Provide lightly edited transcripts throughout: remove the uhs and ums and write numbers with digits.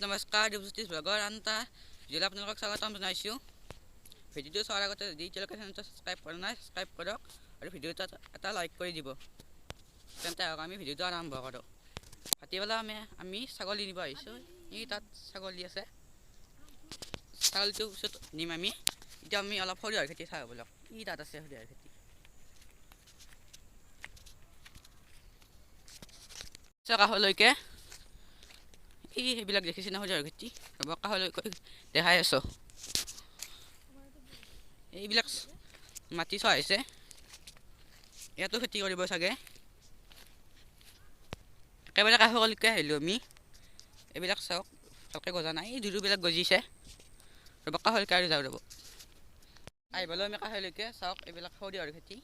নমস্কাৰ দেৱজ্যোতিষ ব্লগৰ আনটা ভিডিঅ'লৈ আপোনালোকক স্বাগতম জনাইছোঁ। ভিডিঅ'টো চোৱাৰ আগতে যদি এতিয়ালৈকে চেনেলটো ছাবস্ক্ৰাইব কৰা নাই ছাবস্ক্ৰাইব কৰক আৰু ভিডিঅ'টোত এটা লাইক কৰি দিব। তেন্তে আমি ভিডিঅ'টো আৰম্ভ কৰোঁ। ভাটিবেলা আমি ছাগলী নিব আহিছোঁ। ই তাত ছাগলী আছে, ছাগলীটোৰ পিছত নিম আমি। এতিয়া আমি অলপ সৰিয়হৰ খেতি চাওঁ বলক। ই তাত আছে সৰিয়হৰ খেতি। কাষলৈকে সেইবিলাক দেখিছে না সৰিয়হৰ খেতি, কাষলৈকে দেখাই আছোঁ। এইবিলাক মাটি চোৱা হৈছে, ইয়াতো খেতি কৰিব চাগে। একেবাৰে কাষলৈকে আহিলোঁ আমি। এইবিলাক চাওক, ভালকৈ গজা নাই, এই দুৰুবিলাক গজিছে। ৰ'ব কাষলৈকে আৰু যাওঁ ৰ'ব। আহিবলৈ আমি কাষলৈকে চাওক, এইবিলাক সৰিয়হৰ খেতি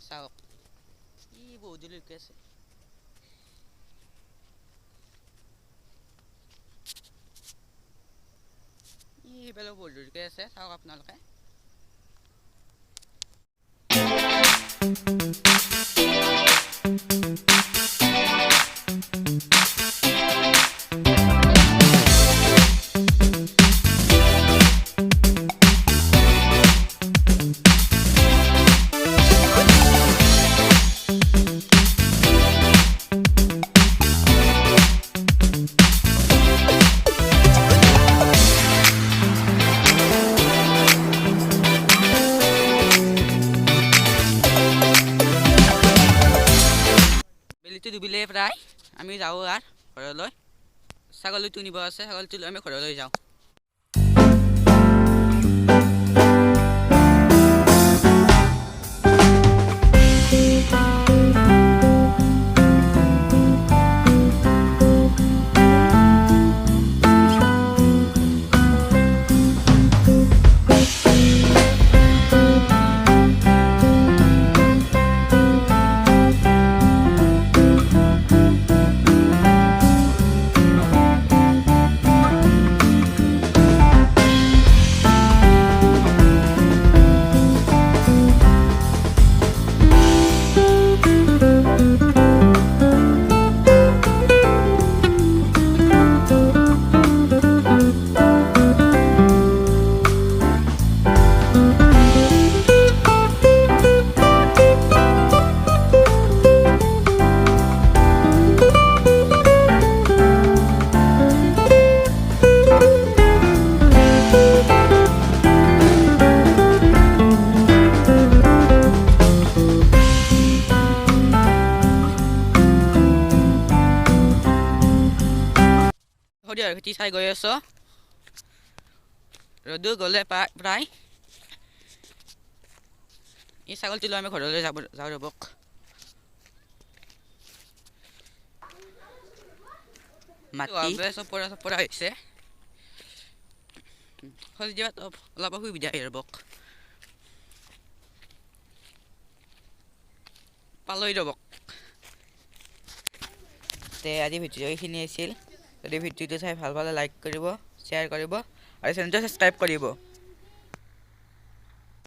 চাওক, ই বহুত দূৰলৈকে আছে। এইফালে বহুত দূৰকৈ আছে, চাওক আপোনালোকে। বেলিটো ডুবিলে প্ৰায়, আমি যাওঁ আৰু ঘৰলৈ। ছাগলীটো নিব আছে, ছাগলীটো লৈ আমি ঘৰলৈ যাওঁ। সৰিয়হৰ খেতি চাই গৈ আছোঁ, ৰ'দো গ'লে প্ৰায়। এই ছাগলীটো লৈ আমি ঘৰলৈ যাওঁ ৰ'বক। মাটি চপৰা হৈছে, খলি দিয়াত অলপ অসুবিধা ৰ'বক। পালৈ ৰ'বক। আজি ভিডিঅ' এইখিনি আছিল। যদি ভিডিঅ'টো চাই ভাল পালে লাইক কৰিব, শ্বেয়াৰ কৰিব আৰু চেনেলটো ছাবস্ক্ৰাইব কৰিব।